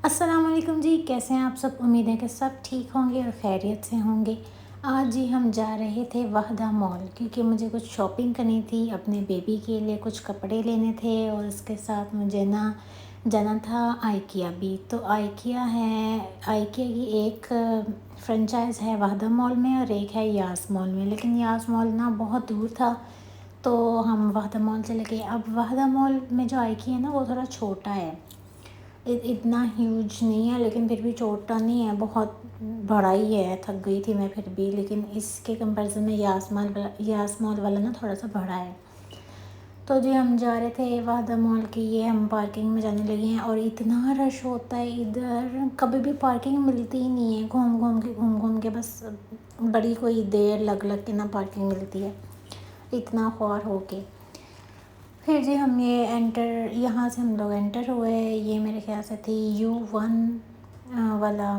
अस्सलाम वालेकुम जी, कैसे हैं आप सब। उम्मीद है कि सब ठीक होंगे और खैरियत से होंगे। आज जी हम जा रहे थे वहदा मॉल, क्योंकि मुझे कुछ शॉपिंग करनी थी, अपने बेबी के लिए कुछ कपड़े लेने थे और उसके साथ मुझे ना जाना था आइकिया भी। तो आइकिया है, आइकिया की एक फ्रेंचाइज़ है वहदा मॉल में और एक है यास मॉल में, लेकिन यास मॉल ना बहुत दूर था तो हम वहदा मॉल चले गए। अब वहदा मॉल में जो आइकिया है ना वो थोड़ा छोटा है, इतना ह्यूज नहीं है, लेकिन फिर भी छोटा नहीं है, बहुत बड़ा ही है। थक गई थी मैं फिर भी, लेकिन इसके कंपैरिजन में यास मॉल वाला ना थोड़ा सा बड़ा है। तो जी हम जा रहे थे वादा मॉल की, ये हम पार्किंग में जाने लगे हैं और इतना रश होता है इधर, कभी भी पार्किंग मिलती ही नहीं है। घूम घूम के बस बड़ी कोई देर लग लग के ना पार्किंग मिलती है, इतना ख्वार हो के। फिर जी हम ये यहाँ से हम लोग एंटर हुए। ये मेरे ख्याल से थी U1 वाला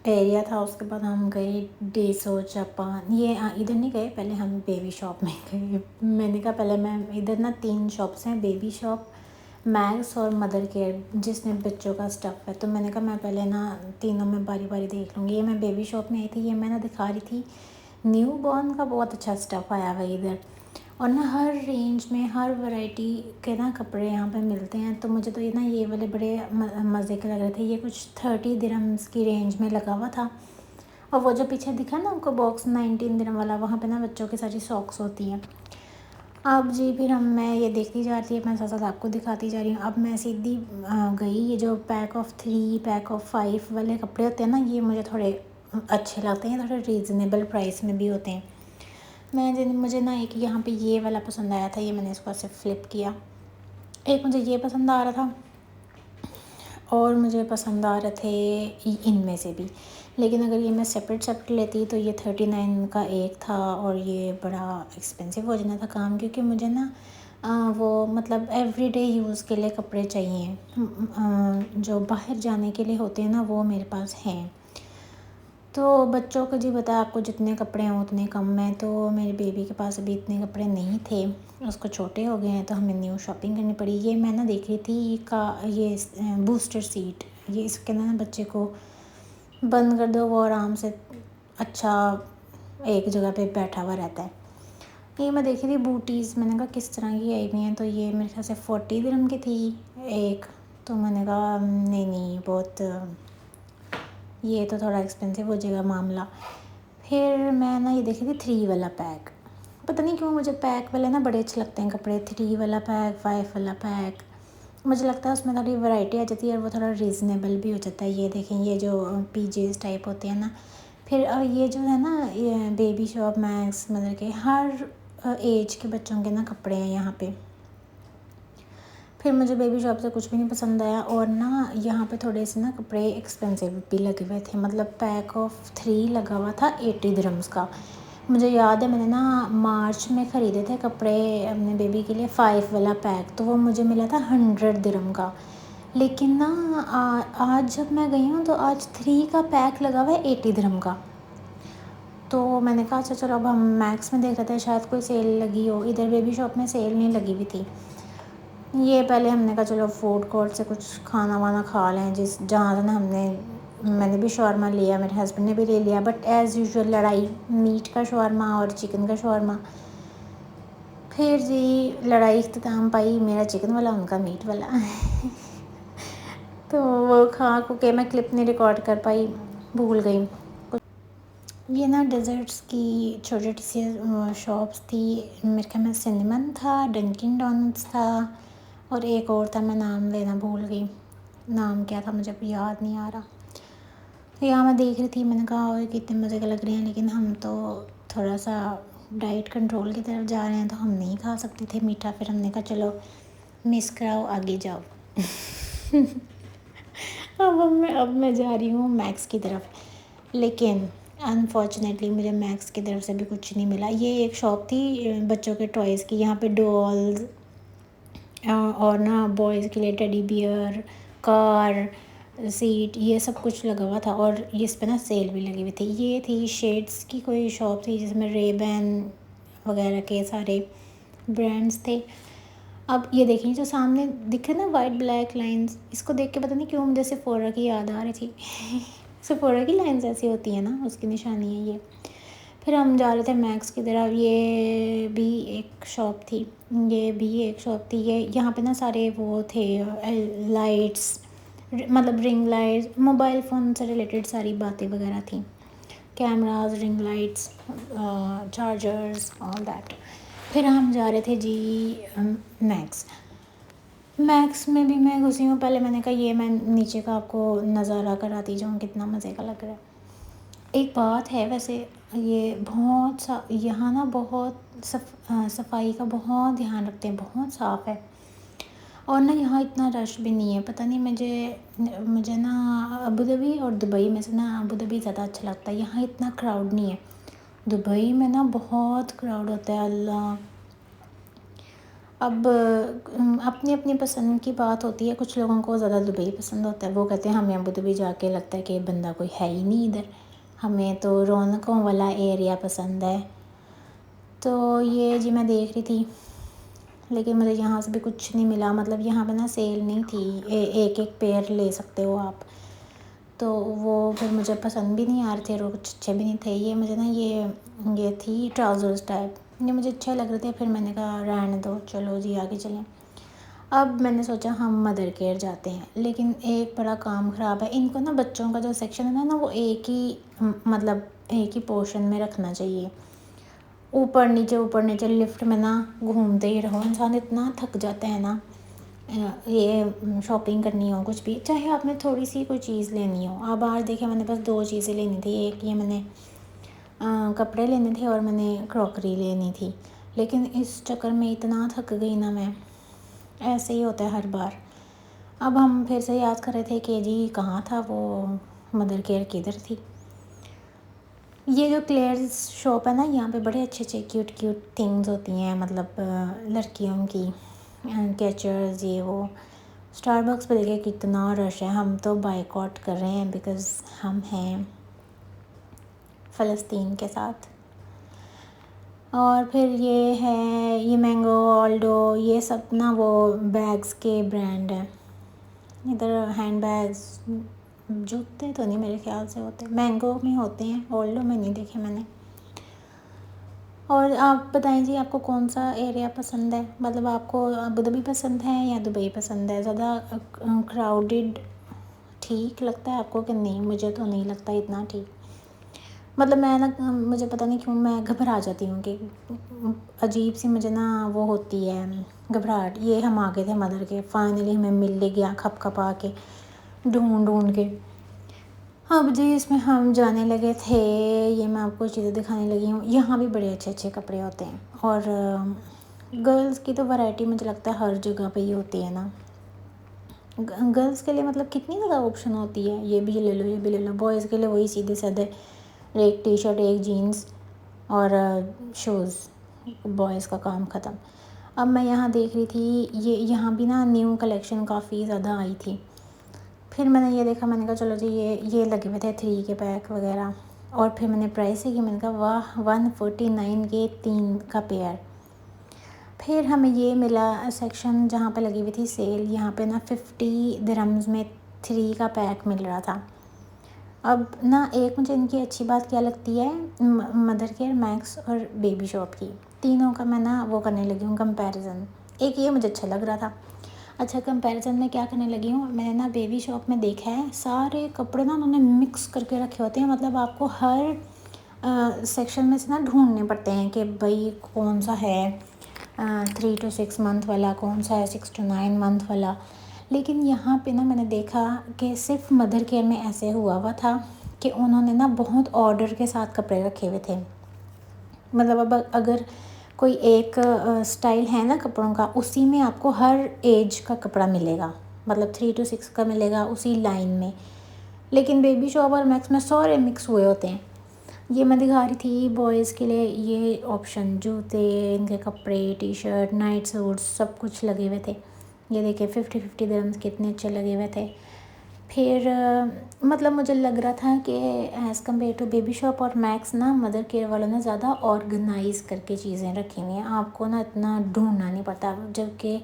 एरिया था। उसके बाद हम गए डेसो जापान, ये इधर नहीं गए, पहले हम बेबी शॉप में गए। मैंने कहा पहले मैं इधर ना 3 शॉप्स हैं, बेबी शॉप, मैक्स और मदर केयर, जिसमें बच्चों का स्टफ़ है। तो मैंने कहा मैं पहले ना तीनों में बारी बारी देख लूँगी। ये मैं बेबी शॉप में आई थी, ये मैं ना दिखा रही थी न्यू बॉर्न का बहुत अच्छा स्टफ़ आया हुआ इधर, और ना हर रेंज में हर वैरायटी के ना कपड़े यहाँ पे मिलते हैं। तो मुझे तो ये ना ये वाले बड़े मज़े के लग रहे थे। ये कुछ 30 दिरहम्स की रेंज में लगा हुआ था, और वो जो पीछे दिखा ना आपको बॉक्स 19 दिरहम वाला, वहाँ पे ना बच्चों की सारी सॉक्स होती हैं। अब जी फिर मैं ये देखती जा रही है, मैं साथ साथ आपको दिखाती जा रही हूँ। अब मैं सीधी गई, ये जो पैक ऑफ 3 पैक ऑफ 5 वाले कपड़े होते हैं ना, ये मुझे थोड़े अच्छे लगते हैं, थोड़े रीज़नेबल प्राइस में भी होते हैं। मुझे ना एक यहाँ पे ये वाला पसंद आया था, ये मैंने इसको ऐसे फ्लिप किया। एक मुझे ये पसंद आ रहा था और मुझे पसंद आ रहे थे इनमें से भी, लेकिन अगर ये मैं सेपरेट लेती तो ये 39 का एक था और ये बड़ा एक्सपेंसिव हो जाना था काम, क्योंकि मुझे ना वो मतलब एवरीडे यूज़ के लिए कपड़े चाहिए। जो बाहर जाने के लिए होते हैं ना वो मेरे पास हैं। तो बच्चों को जी पता है आपको, जितने कपड़े हैं उतने कम में। तो मेरे बेबी के पास अभी इतने कपड़े नहीं थे, उसको छोटे हो गए हैं, तो हमें न्यू शॉपिंग करनी पड़ी। ये मैं ना देख रही थी ये बूस्टर सीट, ये इसके ना बच्चे को बंद कर दो, वो आराम से अच्छा एक जगह पे बैठा हुआ रहता है। ये मैं देख रही थी बूटीज़, मैंने कहा किस तरह की आई हुई हैं, तो ये मेरे ख्याल से 40 दिरहम की थी एक। तो मैंने कहा नहीं नहीं, बहुत ये तो थोड़ा एक्सपेंसिव हो जाएगा मामला। फिर मैं ना ये देखी थी 3 वाला पैक, पता नहीं क्यों मुझे पैक वाले ना बड़े अच्छे लगते हैं कपड़े। 3 वाला पैक, 5 वाला पैक, मुझे लगता है उसमें थोड़ी वैरायटी आ जाती है और वो थोड़ा रीज़नेबल भी हो जाता है। ये देखें, ये जो पीजेस टाइप होते हैं ना। फिर ये जो है ना, ये बेबी शॉप, मैक्स, मदर के, हर एज के बच्चों के ना कपड़े हैं यहाँ पे। फिर मुझे बेबी शॉप से कुछ भी नहीं पसंद आया, और ना यहाँ पे थोड़े से ना कपड़े एक्सपेंसिव भी लगे हुए थे। मतलब पैक ऑफ 3 लगा हुआ था 80 दिरहम्स का। मुझे याद है मैंने ना मार्च में ख़रीदे थे कपड़े अपने बेबी के लिए 5 वाला पैक, तो वो मुझे मिला था 100 दिरहम का। लेकिन ना आज जब मैं गई हूँ तो आज 3 का पैक लगा हुआ है 80 दिरहम का। तो मैंने कहा अच्छा चलो अब हम मैक्स में देख रहे थे, शायद कोई सेल लगी हो। इधर बेबी शॉप में सेल नहीं लगी हुई थी। ये पहले हमने कहा चलो फूड कोर्ट से कुछ खाना वाना खा लें, जहाँ से ना मैंने भी शौरमा लिया, मेरे हस्बैंड ने भी ले लिया, बट एज़ यूजुअल लड़ाई, मीट का शौरमा और चिकन का शौरमा। फिर जी लड़ाई इख्तिताम पाई, मेरा चिकन वाला, उनका मीट वाला। तो वो खा के मैं क्लिप नहीं रिकॉर्ड कर पाई, भूल गई। ये ना डेज़र्ट्स की छोटी छोटी सी शॉप्स थी। मेरे ख्याल में सिनेमन था, डंकिन डोनट्स था, और एक और था, मैं नाम लेना भूल गई, नाम क्या था मुझे अब याद नहीं आ रहा। तो यहाँ मैं देख रही थी, मैंने कहा और कितने मज़े के लग रहे हैं, लेकिन हम तो थोड़ा सा डाइट कंट्रोल की तरफ जा रहे हैं तो हम नहीं खा सकते थे मीठा। फिर हमने कहा चलो मिस कराओ, आगे जाओ। अब मैं जा रही हूँ मैक्स की तरफ, लेकिन अनफॉर्चुनेटली मुझे मैक्स की तरफ से भी कुछ नहीं मिला। ये एक शॉप थी बच्चों के टॉयज़ की, यहाँ पे डॉल्स और ना बॉयज़ के लिए टेडी बियर, कार सीट, ये सब कुछ लगा हुआ था, और ये इस पे ना सेल भी लगी हुई थी। ये थी शेड्स की कोई शॉप थी जिसमें रेबैन वगैरह के सारे ब्रांड्स थे। अब ये देखिए जो सामने दिखे ना वाइट ब्लैक लाइंस, इसको देख के पता नहीं क्यों मुझे सेफोरा की याद आ रही थी। सेफोरा की लाइंस ऐसी होती है ना, उसकी निशानी है ये। फिर हम जा रहे थे मैक्स की तरफ। ये भी एक शॉप थी, ये भी एक शॉप थी। ये यहाँ पे ना सारे वो थे लाइट्स, मतलब रिंग लाइट्स, मोबाइल फ़ोन से रिलेटेड सारी बातें वगैरह थी, cameras, ring lights, chargers, all that. फिर हम जा रहे थे जी मैक्स। मैक्स में भी मैं घुसी हूँ। पहले मैंने कहा ये मैं नीचे का आपको नज़ारा कराती जाऊँ कितना मज़े का लग रहा है। एक बात है वैसे, ये बहुत सा यहाँ ना बहुत सफाई का बहुत ध्यान रखते हैं, बहुत साफ़ है। और ना यहाँ इतना रश भी नहीं है। पता नहीं मुझे मुझे ना अबू धाबी और दुबई में से ना अबू धाबी ज़्यादा अच्छा लगता है। यहाँ इतना क्राउड नहीं है। दुबई में ना बहुत क्राउड होता है अल्लाह। अब अपनी अपनी पसंद की बात होती है। कुछ लोगों को ज़्यादा दुबई पसंद होता है, वो कहते हैं हमें अबू धाबी जाके लगता है कि बंदा कोई है ही नहीं इधर, हमें तो रौनकों वाला एरिया पसंद है। तो ये जी मैं देख रही थी, लेकिन मुझे यहाँ से भी कुछ नहीं मिला। मतलब यहाँ पे ना सेल नहीं थी, एक एक पेयर ले सकते हो आप। तो वो फिर मुझे पसंद भी नहीं आ रहे थे और कुछ अच्छे भी नहीं थे। ये मुझे ना ये थी ट्राउज़र्स टाइप, ये मुझे अच्छे लग रहे थे। फिर मैंने कहा रहने दो, चलो जी आगे चलें। अब मैंने सोचा हम मदर केयर जाते हैं, लेकिन एक बड़ा काम ख़राब है। इनको ना बच्चों का जो सेक्शन है ना वो एक ही मतलब एक ही पोर्शन में रखना चाहिए। ऊपर नीचे लिफ्ट में ना घूमते ही रहो, इंसान इतना थक जाता है ना। ये शॉपिंग करनी हो कुछ भी, चाहे आपने थोड़ी सी कोई चीज़ लेनी हो। अब आज देखिए मैंने बस 2 चीज़ें लेनी थी। एक ये मैंने कपड़े लेने थे और मैंने क्रॉकरी लेनी थी। लेकिन इस चक्कर में इतना थक गई ना मैं, ऐसे ही होता है हर बार। अब हम फिर से याद कर रहे थे कि जी कहाँ था वो मदर केयर, किधर थी। ये जो क्लेयर्स शॉप है ना, यहाँ पे बड़े अच्छे अच्छे क्यूट क्यूट थिंग्स होती हैं, मतलब लड़कियों की कैचर्स, ये वो। स्टारबक्स पे देखिए कितना रश है। हम तो बाइकआउट कर रहे हैं बिकॉज़ हम हैं फ़लस्तीन के साथ। और फिर ये है ये मैंगो, ऑल्डो, ये सब ना वो बैग्स के ब्रांड हैं। इधर हैंड बैग्स, जूते तो नहीं मेरे ख्याल से होते, मैंगो में होते हैं, ऑल्डो में नहीं देखे मैंने। और आप बताएं जी आपको कौन सा एरिया पसंद है, मतलब आपको अबू धाबी पसंद है या दुबई पसंद है? ज़्यादा क्राउडेड ठीक लगता है आपको कि नहीं? मुझे तो नहीं लगता इतना ठीक। मतलब मैं ना मुझे पता नहीं क्यों मैं घबरा जाती हूँ कि अजीब सी मुझे ना वो होती है घबराहट। ये हम आ गए थे मदर के, फाइनली हमें मिल गया खप खपा के, ढूंढ ढूंढ के। अब जी इसमें हम जाने लगे थे, ये मैं आपको चीज़ें दिखाने लगी हूँ। यहाँ भी बड़े अच्छे अच्छे कपड़े होते हैं। और गर्ल्स की तो वैरायटी मुझे लगता है हर जगह पे ही होती है ना। गर्ल्स के लिए मतलब कितनी ज़्यादा ऑप्शन होती है, ये भी ले लो ये भी ले लो। बॉयज़ के लिए वही सीधे साधे एक टी शर्ट, एक जीन्स और शूज़, बॉयज़ का काम ख़त्म। अब मैं यहाँ देख रही थी, ये यहाँ भी ना न्यू कलेक्शन काफ़ी ज़्यादा आई थी। फिर मैंने ये देखा, मैंने कहा चलो जी ये लगे हुए थे 3 के पैक वगैरह। और फिर मैंने प्राइस ही की, मैंने कहा वाह 149 के 3 का पेयर। फिर हमें ये मिला सेक्शन जहाँ पे लगी हुई थी सेल। यहाँ पे ना 50 दिरहम्स में 3 का पैक मिल रहा था। अब ना एक मुझे इनकी अच्छी बात क्या लगती है, मदर केयर, मैक्स और बेबी शॉप की, तीनों का मैं ना वो करने लगी हूँ कंपैरिजन। एक ये मुझे अच्छा लग रहा था। अच्छा, कंपैरिजन में क्या करने लगी हूँ, मैंने ना बेबी शॉप में देखा है सारे कपड़े ना उन्होंने मिक्स करके रखे होते हैं। मतलब आपको हर सेक्शन में से ना ढूंढने पड़ते हैं कि भाई कौन सा है 3 to 6 मंथ वाला, कौन सा है 6 to 9 मंथ वाला। लेकिन यहाँ पे ना मैंने देखा कि सिर्फ मदर केयर में ऐसे हुआ था कि उन्होंने ना बहुत ऑर्डर के साथ कपड़े रखे हुए थे। मतलब अब अगर कोई एक स्टाइल है ना कपड़ों का, उसी में आपको हर एज का कपड़ा मिलेगा, मतलब 3 to 6 का मिलेगा उसी लाइन में। लेकिन बेबी शॉप और मैक्स में सारे मिक्स हुए होते हैं। ये मैं दिखा रही थी बॉयज़ के लिए ये ऑप्शन, जूते, इनके कपड़े, टी शर्ट, नाइट सूट्स, सब कुछ लगे हुए थे। ये देखिए 50 दिरहम्स कितने अच्छे लगे हुए थे। फिर मतलब मुझे लग रहा था कि as compare to baby shop और मैक्स ना मदर केयर वालों ने ज़्यादा ऑर्गेनाइज़ करके चीज़ें रखी हुई हैं, आपको ना इतना ढूंढना नहीं पड़ता। जबकि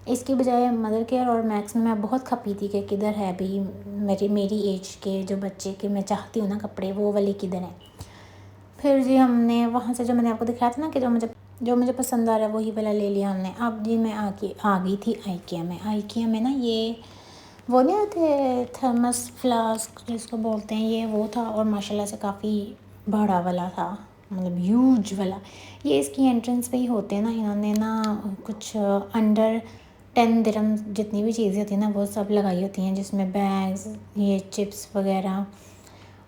इसके बजाय मदर केयर और मैक्स में मैं बहुत खपी थी कि किधर है भाई मेरी एज के जो बच्चे के मैं चाहती हूँ ना कपड़े, वो वाले किधर हैं। फिर जी हमने वहाँ से जो मैंने आपको दिखाया था ना कि जो मुझे पसंद आ रहा है वही वाला ले लिया हमने। अब जी मैं आ गई थी आइकिया में ना ये वो नहीं आते थर्मस फ्लास्क जिसको बोलते हैं, ये वो था और माशाल्लाह से काफ़ी बड़ा वाला था, मतलब ह्यूज वाला। ये इसकी एंट्रेंस पे ही होते हैं ना, इन्होंने ना कुछ अंडर 10 दिरहम जितनी भी चीज़ें होती हैं ना वो सब लगाई होती हैं, जिसमें बैग्स, ये चिप्स वगैरह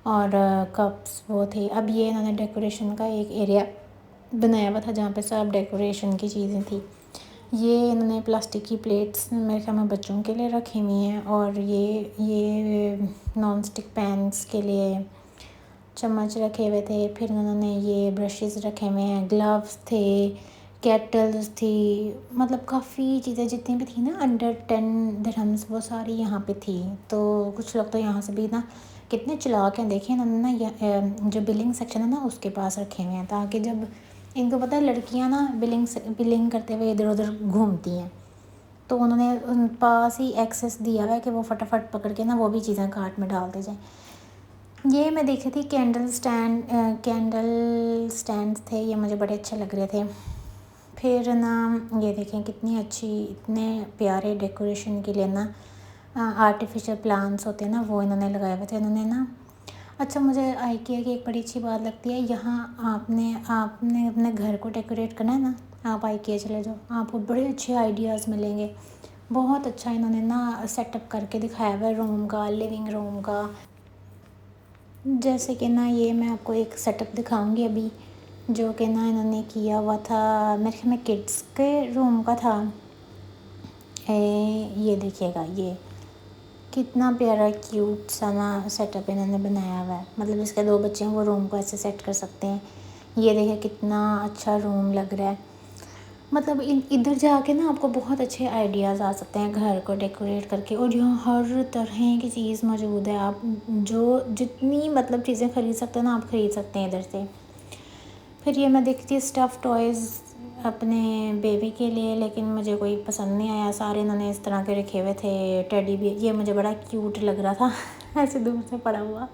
और कप्स वो थे। अब ये इन्होंने डेकोरेशन का एक एरिया बनाया हुआ था जहाँ पे सब डेकोरेशन की चीज़ें थी। ये इन्होंने प्लास्टिक की प्लेट्स मेरे ख्याल में बच्चों के लिए रखी हुई हैं, और ये नॉन स्टिक पैन्स के लिए चम्मच रखे हुए थे। फिर उन्होंने ये ब्रशेस रखे हुए हैं, ग्लव्स थे, केटल्स थी, मतलब काफ़ी चीज़ें जितनी भी थी ना अंडर 10 दिरहम्स वो सारी यहाँ पे थी। तो कुछ लोग तो यहाँ से भी ना कितने चालाक हैं, देखें इन्होंने ना जो बिलिंग सेक्शन है ना उसके पास रखे हुए हैं, ताकि जब इनको पता है लड़कियाँ ना बिलिंग करते हुए इधर उधर घूमती हैं, तो उन्होंने उन पास ही एक्सेस दिया हुआ है कि वो फटाफट पकड़ के ना वो भी चीज़ें कार्ट में डालते जाएँ। ये मैं देखी थी कैंडल स्टैंड थे, ये मुझे बड़े अच्छे लग रहे थे। फिर ना ये देखें कितनी अच्छी, इतने प्यारे डेकोरेशन के लिए ना आर्टिफिशियल प्लांट्स होते हैं ना वो इन्होंने लगाए हुए थे इन्होंने ना। अच्छा, मुझे आइकिया की एक बड़ी अच्छी बात लगती है, यहाँ आपने अपने घर को डेकोरेट करना है ना, आप आइकिया चले जाओ, आपको बड़े अच्छे आइडियाज़ मिलेंगे। बहुत अच्छा इन्होंने ना सेटअप करके दिखाया हुआ है रूम का, लिविंग रूम का। जैसे कि ना ये मैं आपको एक सेटअप दिखाऊंगी अभी, जो कि ना इन्होंने किया हुआ था, मेरे ख्याल में किड्स के रूम का था। ये देखिएगा, ये कितना प्यारा क्यूट सा ना सेटअप इन्होंने बनाया हुआ है, मतलब इसके 2 बच्चे हैं वो रूम को ऐसे सेट कर सकते हैं। ये देखिए कितना अच्छा रूम लग रहा है, मतलब इधर जाके ना आपको बहुत अच्छे आइडियाज़ आ सकते हैं घर को डेकोरेट करके। और यहाँ हर तरह की चीज़ मौजूद है, आप जो जितनी मतलब चीज़ें ख़रीद सकते हैं ना आप ख़रीद सकते हैं इधर से। फिर ये मैं देखती थी स्टफ़ टॉयज़ अपने बेबी के लिए, लेकिन मुझे कोई पसंद नहीं आया, सारे इन्होंने इस तरह के रखे हुए थे। टेडी भी ये मुझे बड़ा क्यूट लग रहा था ऐसे दूर से पड़ा हुआ।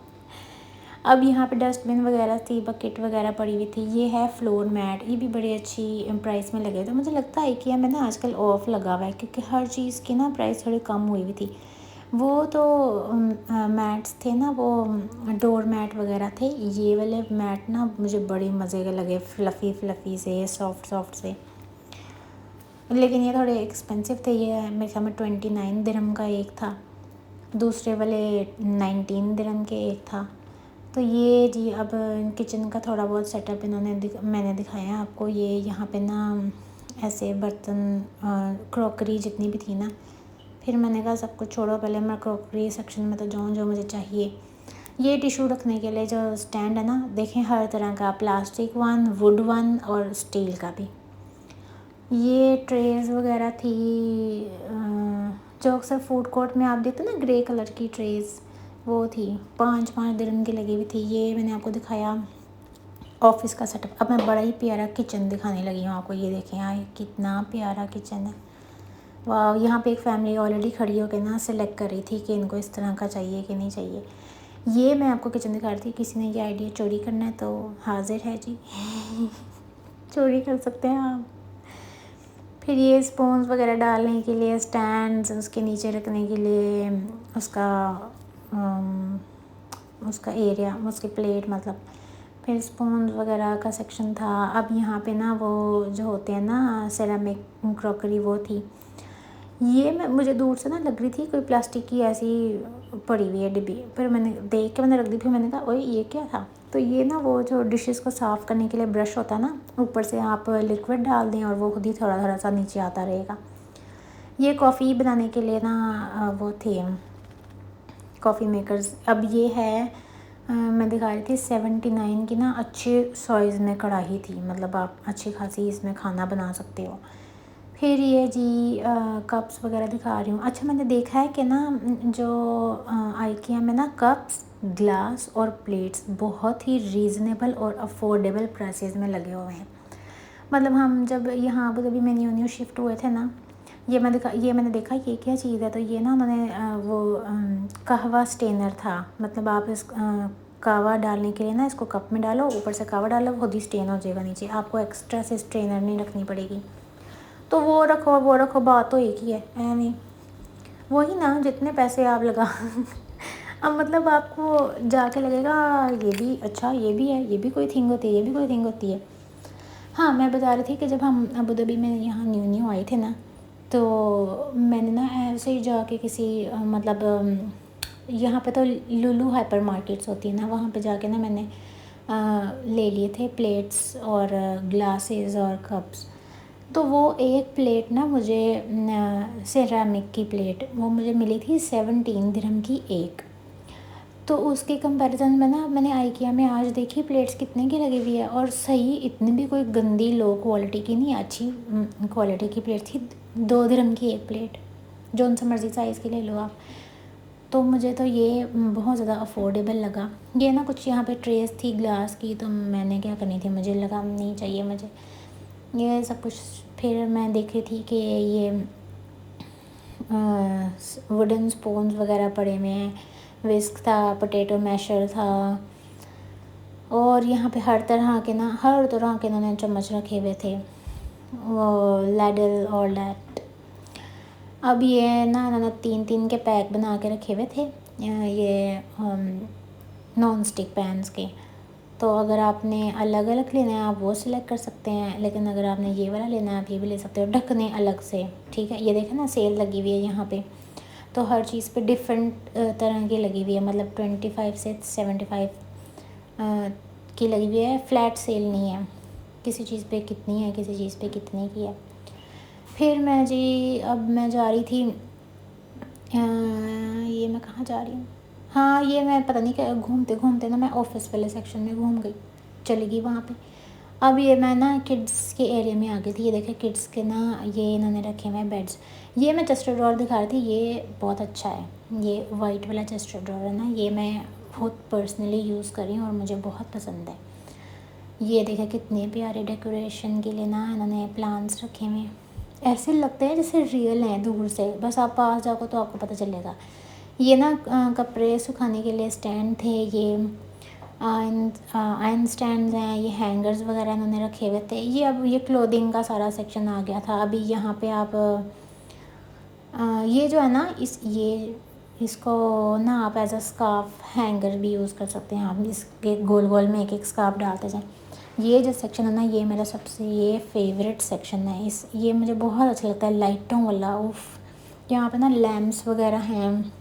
अब यहाँ पे डस्टबिन वगैरह थी, बकेट वगैरह पड़ी हुई थी। ये है फ्लोर मैट, ये भी बड़ी अच्छी प्राइस में लगे थे। मुझे लगता है कि में ना आजकल ऑफ़ लगा हुआ है, क्योंकि हर चीज़ की ना प्राइस थोड़ी कम हुई हुई थी। वो तो मैट्स थे ना, वो डोर मैट वगैरह थे। ये वाले मैट ना मुझे बड़े मज़े के लगे, फ़्लफ़ी से, सॉफ्ट से, लेकिन ये थोड़े एक्सपेंसिव थे। ये मेरे ख्याल में 29 दिरहम का एक था, दूसरे वाले 19 दिरहम के एक था। तो ये जी अब किचन का थोड़ा बहुत सेटअप मैंने दिखाया है आपको। ये यहाँ पे ना ऐसे बर्तन क्रॉकरी जितनी भी थी ना, फिर मैंने कहा सब कुछ छोड़ो, पहले मैं क्रॉकरी सेक्शन में तो जाऊँ जो मुझे चाहिए। ये टिशू रखने के लिए जो स्टैंड है ना, देखें हर तरह का, प्लास्टिक वन, वुड वन और स्टील का भी। ये ट्रेज़ वगैरह थी जो अक्सर फूड कोर्ट में आप देखते ना, ग्रे कलर की ट्रेज़, वो थी 5-5 दिरहम की लगी हुई थी। ये मैंने आपको दिखाया ऑफिस का सेटअप। अब मैं बड़ा ही प्यारा किचन दिखाने लगी हूँ आपको। ये देखें यार कितना प्यारा किचन है, वाह। यहाँ पे एक फैमिली ऑलरेडी खड़ी होकर ना सेलेक्ट कर रही थी कि इनको इस तरह का चाहिए कि नहीं चाहिए। ये मैं आपको किचन दिखा रही थी, किसी ने ये आइडिया चोरी करना है तो हाजिर है जी चोरी कर सकते हैं आप। फिर ये स्पून्स वगैरह डालने के लिए स्टैंड्स, उसके नीचे रखने के लिए उसका एरिया, उसकी प्लेट मतलब। फिर स्पून वगैरह का सेक्शन था। अब यहाँ पे ना वो जो होते हैं ना सेरामिक क्रॉकरी, वो थी। ये मुझे दूर से ना लग रही थी कोई प्लास्टिक की ऐसी पड़ी हुई है डिब्बी, फिर मैंने देख के मैंने रख दी। फिर मैंने कहा ओए ये क्या था, तो ये ना वो जो डिशेस को साफ़ करने के लिए ब्रश होता है ना, ऊपर से आप लिक्विड डाल दें और वो खुद ही थोड़ा थोड़ा सा नीचे आता रहेगा। ये कॉफ़ी बनाने के लिए ना वो थे कॉफ़ी मेकर्स। अब ये है मैं दिखा रही थी 79 की ना अच्छे साइज़ में कढ़ाई थी, मतलब आप अच्छी खासी इसमें खाना बना सकते हो। फिर ये जी कप्स वगैरह दिखा रही हूँ। अच्छा, मैंने देखा है कि ना जो आइकिया में ना कप्स, ग्लास और प्लेट्स बहुत ही रीज़नेबल और अफोर्डेबल प्राइसेस में लगे हुए हैं। मतलब हम जब यहाँ अबू धाबी में न्यू शिफ्ट हुए थे ना, ये मैंने देखा ये क्या चीज़ है, तो ये ना उन्होंने कहवा स्टेनर था। मतलब आप इस कहवा डालने के लिए ना इसको कप में डालो, ऊपर से कहवा डालो, खुद ही स्टेन हो जाएगा नीचे, आपको एक्स्ट्रा से स्ट्रेनर नहीं रखनी पड़ेगी। तो वो रखो, बात तो एक ही है एवं वही ना, जितने पैसे आप लगा अब मतलब आपको जाके लगेगा ये भी अच्छा, ये भी है, ये भी कोई थिंग होती है, ये भी कोई थिंग होती है। हाँ, मैं बता रही थी कि जब हम अबू धाबी में यहाँ न्यू आए थे ना, तो मैंने ना ऐसे ही जाके किसी मतलब यहाँ पे तो लुलु हाइपर मार्केट्स होती है ना, वहाँ पे जाके ना मैंने ले लिए थे प्लेट्स और ग्लासेस और कप्स। तो वो एक प्लेट ना मुझे सिरेमिक की प्लेट वो मुझे मिली थी 17 दिरहम की एक। तो उसके कंपैरिजन में ना मैंने आइकिया में आज देखी प्लेट्स कितने की लगी हुई है, और सही इतनी भी कोई गंदी लो क्वालिटी की नहीं, अच्छी क्वालिटी की प्लेट थी। 2 दिरहम की एक प्लेट, जो सा मर्ज़ी साइज़ की ले लो आप। तो मुझे तो ये बहुत ज़्यादा अफोर्डेबल लगा। ये ना कुछ यहाँ पे ट्रेस थी ग्लास की, तो मैंने क्या करनी थी, मुझे लगा नहीं चाहिए मुझे ये सब कुछ। फिर मैं देख रही थी कि ये वुडन स्पून्स वगैरह पड़े हुए हैं, विस्क था, पोटैटो मैशर था, और यहाँ पे हर तरह के इन्होंने चम्मच रखे हुए थे, वो लैडल और लैट। अब ये ना इन्होंने 3-3 के पैक बना के रखे हुए थे, ये नॉन स्टिक पैन्स के। तो अगर आपने अलग अलग लेना है आप वो सिलेक्ट कर सकते हैं, लेकिन अगर आपने ये वाला लेना है आप ये भी ले सकते हो, ढकने अलग से। ठीक है, ये देखें ना सेल लगी हुई है यहाँ पे, तो हर चीज़ पे डिफरेंट तरह की लगी हुई है, मतलब 25 से 75 की लगी हुई है, फ्लैट सेल नहीं है किसी चीज़ पे कितनी है, किसी चीज़ पे कितने की है। फिर मैं जी अब मैं जा रही थी ये मैं कहाँ जा रही हूँ, हाँ ये मैं पता नहीं क्या घूमते घूमते ना मैं ऑफिस वाले सेक्शन में घूम गई, चली गई वहाँ पे। अब ये मैं ना किड्स के एरिया में आ गई थी। ये देखे किड्स के ना ये इन्होंने रखे हुए हैं बेड्स। ये मैं चेस्टर ड्रॉर दिखा रही थी, ये बहुत अच्छा है, ये वाइट वाला चेस्टर ड्रॉर है ना, ये मैं खुद पर्सनली यूज़ कर रही हूँ और मुझे बहुत पसंद है। ये देखे कितने प्यारे डेकोरेशन के लिए ना इन्होंने प्लांट्स रखे हुए हैं, ऐसे लगते हैं जैसे रियल हैं दूर से, बस आप पास जाओ तो आपको पता चलेगा। ये ना कपड़े सुखाने के लिए स्टैंड थे, ये आयरन स्टैंड हैं, ये हैंगर्स वगैरह इन्होंने रखे हुए थे। ये अब ये क्लोथिंग का सारा सेक्शन आ गया था। अभी यहाँ पे आप ये जो है ना इसको ना आप एज अ स्कार्फ हैंगर भी यूज़ कर सकते हैं, आप इसके गोल गोल में एक एक स्कार्फ डालते जाएँ। ये जो सेक्शन है ना ये मेरा सबसे ये फेवरेट सेक्शन है, ये मुझे बहुत अच्छा लगता है, लाइटों वाला। उफ, यहाँ पे ना लैम्प्स वगैरह हैं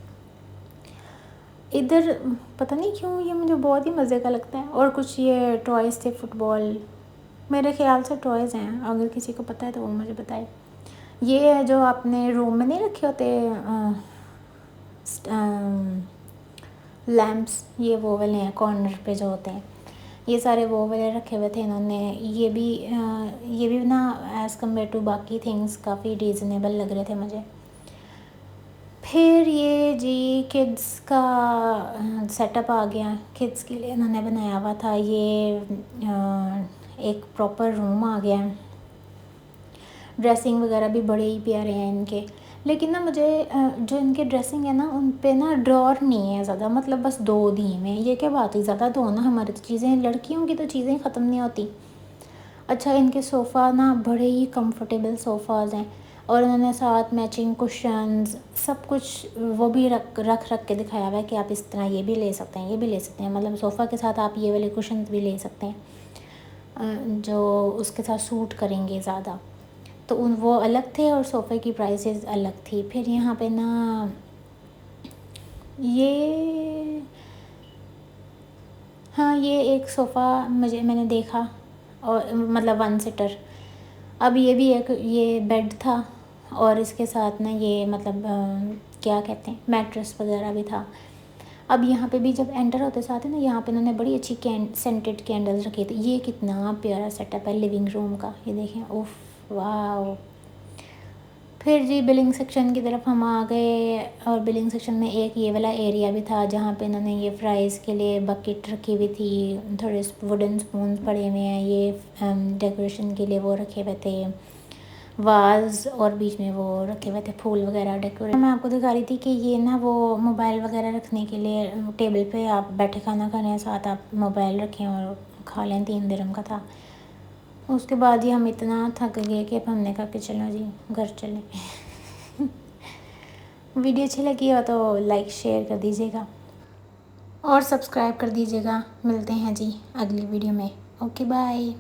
इधर, पता नहीं क्यों ये मुझे बहुत ही मज़े का लगता है। और कुछ ये टॉयज़ थे, फुटबॉल, मेरे ख्याल से टॉयज़ हैं, अगर किसी को पता है तो वो मुझे बताए। ये है जो आपने रूम में नहीं रखे होते लैम्प्स, ये वो वाले हैं कॉर्नर पे जो होते हैं, ये सारे वो वाले रखे हुए थे इन्होंने। ये भी ना एज़ कम्पेयर टू बाकी थिंग्स काफ़ी रीज़नेबल लग रहे थे मुझे। फिर ये जी किड्स का सेटअप आ गया, किड्स के लिए इन्होंने बनाया हुआ था, ये एक प्रॉपर रूम आ गया। ड्रेसिंग वगैरह भी बड़े ही प्यारे हैं इनके, लेकिन ना मुझे जो इनके ड्रेसिंग है ना उन पे ना ड्रॉर नहीं है ज़्यादा, मतलब बस 2 दिए हुए हैं। ये क्या बात है, ज़्यादा दो ना, हमारी तो चीज़ें, लड़कियों की तो चीज़ें ख़त्म नहीं होती। अच्छा, इनके सोफ़ा ना बड़े ही कंफर्टेबल सोफ़ाज़ हैं, और इन्होंने साथ मैचिंग कुशन्स सब कुछ वो भी रख के दिखाया हुआ है कि आप इस तरह ये भी ले सकते हैं, ये भी ले सकते हैं, मतलब सोफ़ा के साथ आप ये वाले कुशन्स भी ले सकते हैं जो उसके साथ सूट करेंगे ज़्यादा। तो वो अलग थे और सोफ़े की प्राइसेस अलग थी। फिर यहाँ पे ना ये, हाँ ये एक सोफ़ा मैंने देखा, और मतलब 1 सीटर। अब ये भी एक ये बेड था, और इसके साथ ना ये मतलब क्या कहते हैं मैट्रेस वगैरह भी था। अब यहाँ पे भी जब एंटर होते साथ है ना, यहाँ पे उन्होंने बड़ी अच्छी सेंटेड कैंडल्स रखे थे। ये कितना प्यारा सेटअप है लिविंग रूम का, ये देखें, उफ वाह। फिर जी बिलिंग सेक्शन की तरफ हम आ गए और बिलिंग सेक्शन में एक ये वाला एरिया भी था जहाँ पे इन्होंने ये फ्राइज़ के लिए बकेट रखी हुई थी, थोड़े वुडन स्पून पड़े हुए हैं, ये डेकोरेशन के लिए वो रखे हुए थे वाज, और बीच में वो रखे हुए थे फूल वगैरह डेकोरेट। मैं आपको दिखा रही थी कि ये ना वो मोबाइल वगैरह रखने के लिए टेबल पे आप बैठे खाना खाने के साथ आप मोबाइल रखें और खा लें, 3 दिरहम का था। उसके बाद ही हम इतना थक गए कि अब हमने कहा कि चलो जी घर चले। वीडियो अच्छी लगी हो तो लाइक शेयर कर दीजिएगा और सब्सक्राइब कर दीजिएगा। मिलते हैं जी अगली वीडियो में। Okay bye.